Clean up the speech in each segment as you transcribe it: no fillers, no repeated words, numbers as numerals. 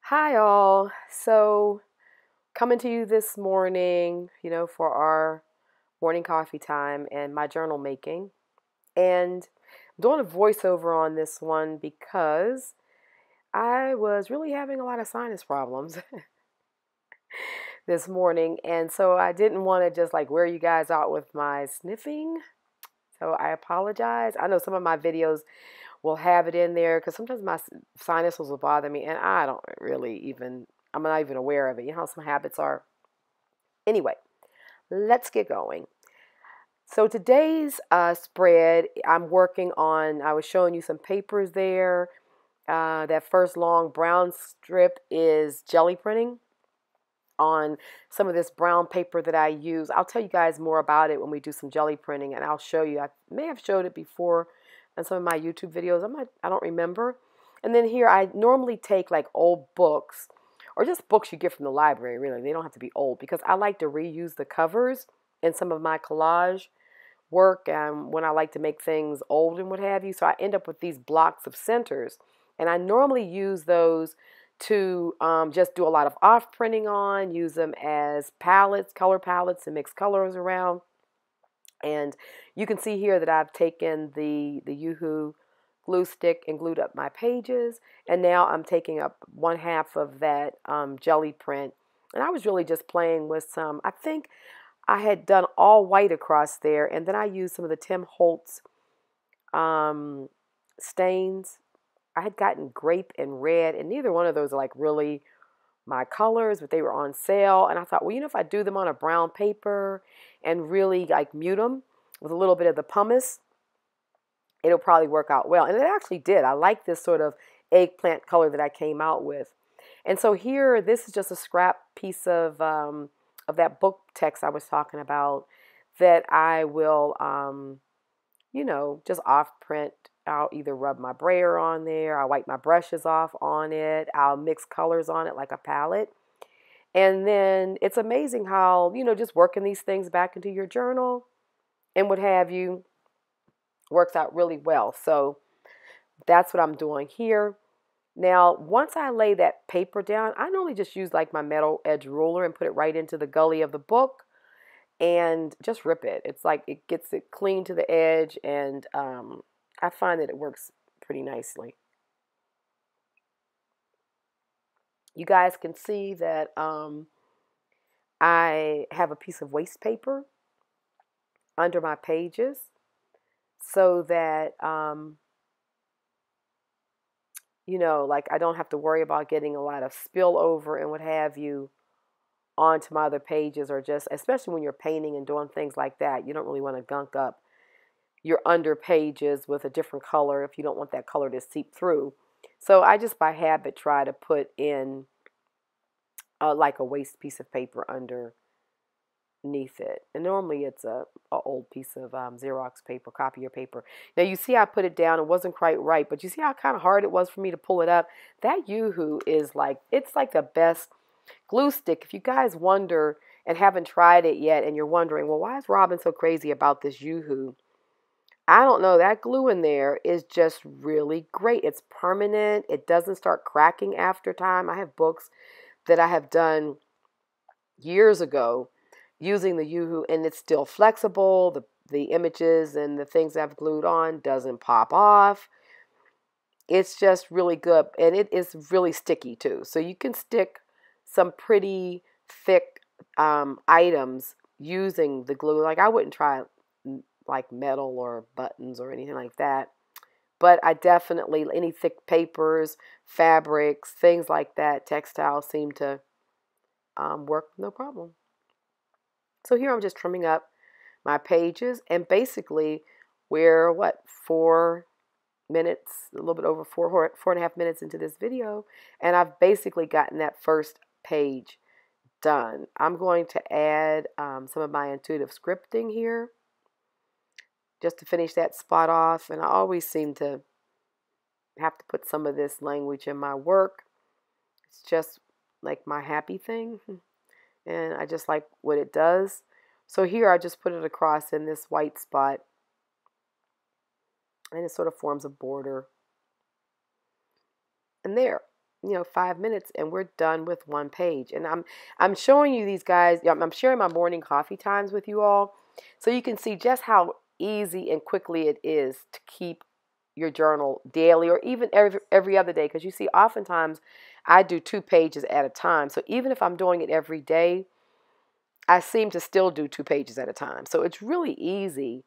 Hi, all. So, coming to you this morning, for our morning coffee time and my journal making. And I'm doing a voiceover on this one because I was really having a lot of sinus problems this morning. And so I didn't want to just like wear you guys out with my sniffing. So I apologize. I know some of my videos will have it in there because sometimes my sinuses will bother me and I don't really even, I'm not even aware of it. You know how some habits are. Anyway, let's get going. So today's spread, I'm working on, I was showing you some papers there. That first long brown strip is jelly printing on some of this brown paper that I use. I'll tell you guys more about it when we do some jelly printing, and I'll show you. I may have showed it before in some of my YouTube videos. I don't remember. And then here I normally take like old books or just books you get from the library, really. They don't have to be old because I like to reuse the covers in some of my collage work when I like to make things old and what have you. So I end up with these blocks of centers. And I normally use those to just do a lot of off printing on, use them as palettes, color palettes, and mix colors around. And you can see here that I've taken the Yoo-Hoo glue stick and glued up my pages. And now I'm taking up one half of that jelly print. And I was really just playing with some, I think I had done all white across there. And then I used some of the Tim Holtz um, stains. I had gotten grape and red, and neither one of those are like really my colors, but they were on sale. And I thought, well, if I do them on a brown paper and really like mute them with a little bit of the pumice, it'll probably work out well. And it actually did. I like this sort of eggplant color that I came out with. And so here, this is just a scrap piece of that book text I was talking about that I will, just off print. I'll either rub my brayer on there, I'll wipe my brushes off on it, I'll mix colors on it like a palette. And then it's amazing how, just working these things back into your journal and what have you works out really well. So that's what I'm doing here. Now, once I lay that paper down, I normally just use like my metal edge ruler and put it right into the gully of the book and just rip it. It's like it gets it clean to the edge, and I find that it works pretty nicely. You guys can see that I have a piece of waste paper under my pages so that, like I don't have to worry about getting a lot of spillover and what have you onto my other pages, or just, especially when you're painting and doing things like that, you don't really want to gunk up your under pages with a different color if you don't want that color to seep through. So I just by habit try to put in like a waste piece of paper underneath it. And normally it's a old piece of Xerox paper, copier paper. Now you see I put it down. It wasn't quite right, but you see how kind of hard it was for me to pull it up? That Yoo-Hoo is like, it's like the best glue stick. If you guys wonder and haven't tried it yet and you're wondering, well, why is Robin so crazy about this Yoo-Hoo? I don't know. That glue in there is just really great. It's permanent. It doesn't start cracking after time. I have books that I have done years ago using the Yoo-Hoo, and it's still flexible. The images and the things I've glued on doesn't pop off. It's just really good, and it is really sticky too. So you can stick some pretty thick items using the glue. Like I wouldn't try like metal or buttons or anything like that. But I definitely, any thick papers, fabrics, things like that, textiles seem to work no problem. So here I'm just trimming up my pages, and basically we're 4 minutes, a little bit over 4.5 minutes into this video, and I've basically gotten that first page done. I'm going to add some of my intuitive scripting here just to finish that spot off, and I always seem to have to put some of this language in my work. It's just like my happy thing, and I just like what it does. So here I just put it across in this white spot, and it sort of forms a border. And there. 5 minutes, and we're done with one page. And I'm showing you these guys. I'm sharing my morning coffee times with you all, so you can see just how easy and quickly it is to keep your journal daily, or even every other day. Because you see, oftentimes I do 2 pages at a time. So even if I'm doing it every day, I seem to still do 2 pages at a time. So it's really easy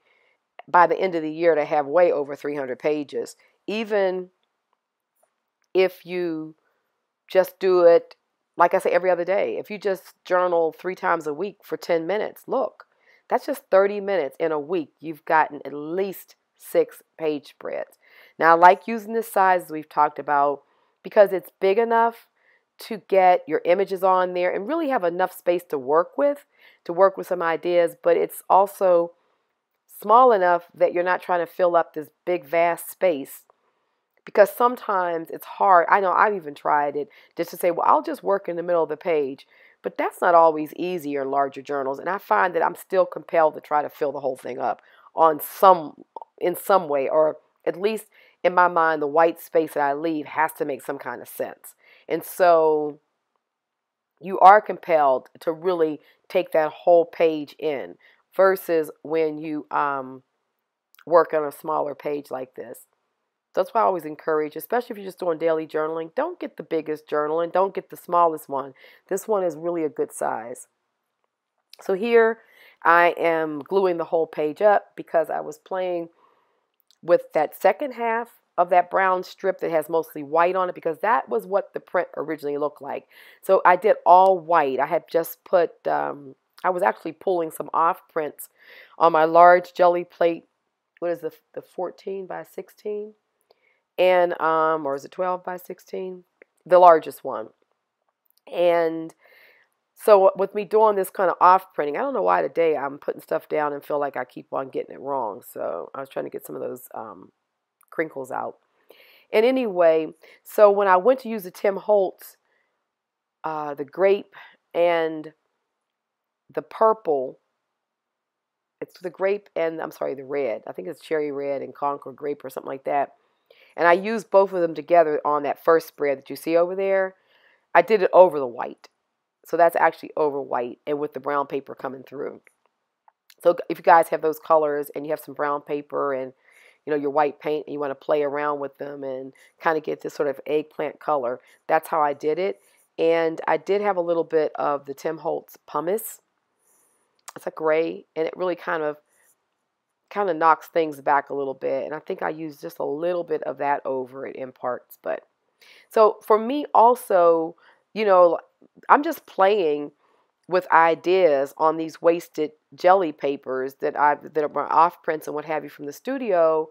by the end of the year to have way over 300 pages, even if you just do it, like I say, every other day. If you just journal 3 times a week for 10 minutes, look, that's just 30 minutes in a week. You've gotten at least 6 page spreads. Now, I like using this size, as we've talked about, because it's big enough to get your images on there and really have enough space to work with some ideas, but it's also small enough that you're not trying to fill up this big, vast space, because sometimes it's hard. I know I've even tried it just to say, well, I'll just work in the middle of the page. But that's not always easier in larger journals. And I find that I'm still compelled to try to fill the whole thing up in some way, or at least in my mind, the white space that I leave has to make some kind of sense. And so you are compelled to really take that whole page in, versus when you work on a smaller page like this. That's why I always encourage, especially if you're just doing daily journaling, don't get the biggest journal and don't get the smallest one. This one is really a good size. So here I am gluing the whole page up because I was playing with that second half of that brown strip that has mostly white on it, because that was what the print originally looked like. So I did all white. I had just put, I was actually pulling some off prints on my large jelly plate. What is the 14 by 16? And or is it 12 by 16? The largest one. And so with me doing this kind of off printing, I don't know why today I'm putting stuff down and feel like I keep on getting it wrong. So I was trying to get some of those crinkles out. And anyway, so when I went to use the Tim Holtz, the grape and the purple, it's the grape and, I'm sorry, the red. I think it's cherry red and Concord grape or something like that. And I used both of them together on that first spread that you see over there. I did it over the white. So that's actually over white and with the brown paper coming through. So if you guys have those colors and you have some brown paper and your white paint, and you want to play around with them and kind of get this sort of eggplant color, that's how I did it. And I did have a little bit of the Tim Holtz pumice. It's a gray, and it really kind of knocks things back a little bit. And I think I used just a little bit of that over it in parts. But so for me also, I'm just playing with ideas on these wasted jelly papers that are my off prints and what have you from the studio.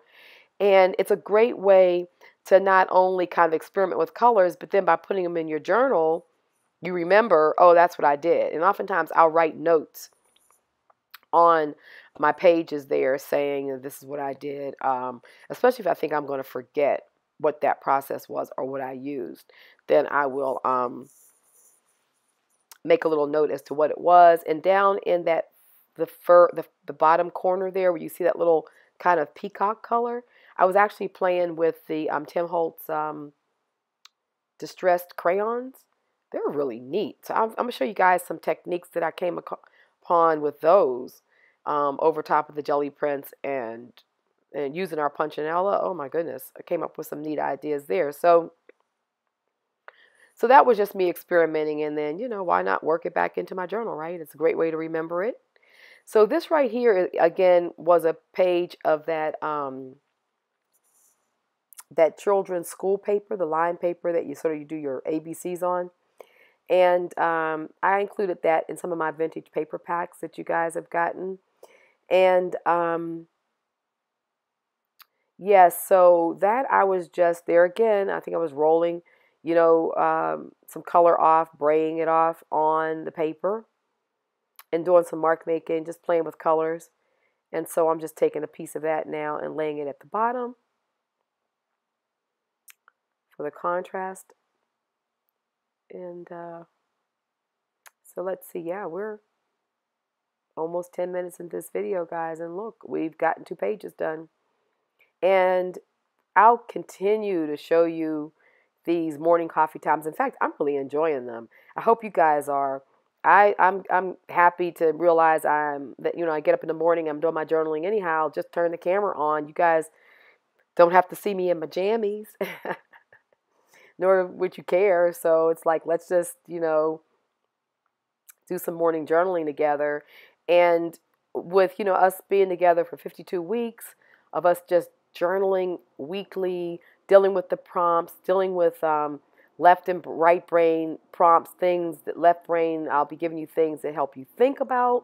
And it's a great way to not only kind of experiment with colors, but then by putting them in your journal, you remember, oh, that's what I did. And oftentimes I'll write notes on my pages there saying this is what I did, especially if I think I'm going to forget what that process was or what I used. Then I will make a little note as to what it was. And down in that the bottom corner there where you see that little kind of peacock color, I was actually playing with the Tim Holtz distressed crayons. They're really neat. So I'm going to show you guys some techniques that I came upon with those over top of the jelly prints and using our Punchinella. Oh my goodness, I came up with some neat ideas there. So that was just me experimenting, and then, why not work it back into my journal, right? It's a great way to remember it. So this right here, again, was a page of that that children's school paper, the line paper that you do your ABCs on. And I included that in some of my vintage paper packs that you guys have gotten. And yes, so that I was just there again. I think I was rolling some color off, braying it off on the paper and doing some mark making, just playing with colors. And so I'm just taking a piece of that now and laying it at the bottom for the contrast. And so let's see. Yeah, we're almost 10 minutes into this video, guys. And look, we've gotten 2 pages done. And I'll continue to show you these morning coffee times. In fact, I'm really enjoying them. I hope you guys are. I'm happy to realize I get up in the morning, I'm doing my journaling anyhow, just turn the camera on. You guys don't have to see me in my jammies, nor would you care. So it's like, let's just, do some morning journaling together. And with, us being together for 52 weeks of us just journaling weekly, dealing with the prompts, dealing with left and right brain prompts, things that left brain, I'll be giving you things that help you think about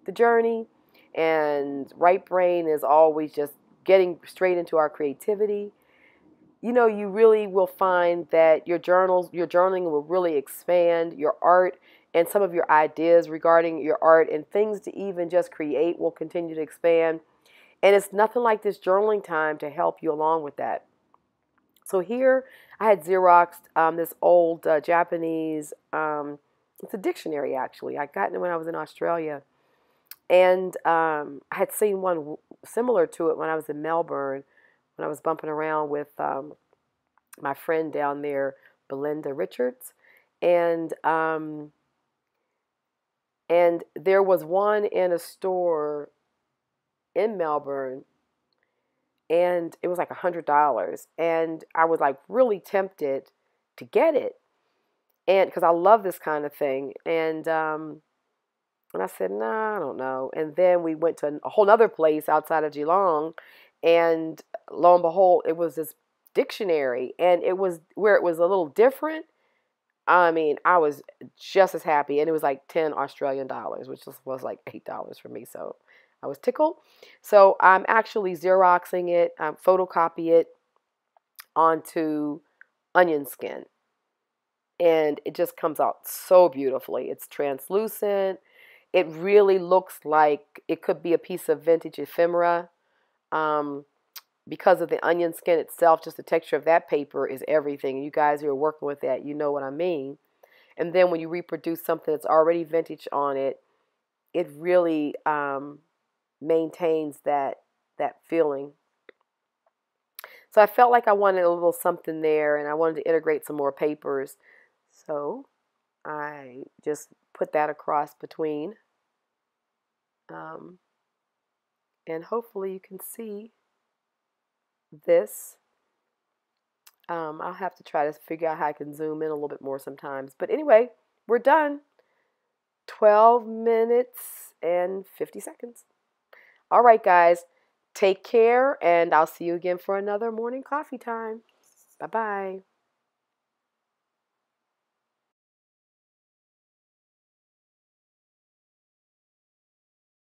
the journey. And right brain is always just getting straight into our creativity. You really will find that your journaling will really expand your art, and some of your ideas regarding your art and things to even just create will continue to expand. And it's nothing like this journaling time to help you along with that. So here I had Xeroxed this old Japanese, it's a dictionary actually. I got it when I was in Australia. And I had seen one similar to it when I was in Melbourne, when I was bumping around with my friend down there, Belinda Richards. And and there was one in a store in Melbourne, and it was like $100. And I was like really tempted to get it, and because I love this kind of thing. And I said, nah, I don't know. And then we went to a whole other place outside of Geelong, and lo and behold, it was this dictionary, and it was where it was a little different. I mean, I was just as happy, and it was like 10 Australian dollars, which was like $8 for me. So I was tickled. So I'm actually Xeroxing it, photocopy it onto onion skin, and it just comes out so beautifully. It's translucent. It really looks like it could be a piece of vintage ephemera. Um, because of the onion skin itself, just the texture of that paper is everything. You guys who are working with that, you know what I mean. And then when you reproduce something that's already vintage on it, it really maintains that feeling. So I felt like I wanted a little something there, and I wanted to integrate some more papers. So I just put that across between, um, and hopefully you can see this. I'll have to try to figure out how I can zoom in a little bit more sometimes. But anyway, we're done. 12 minutes and 50 seconds. All right, guys. Take care, and I'll see you again for another morning coffee time. Bye-bye.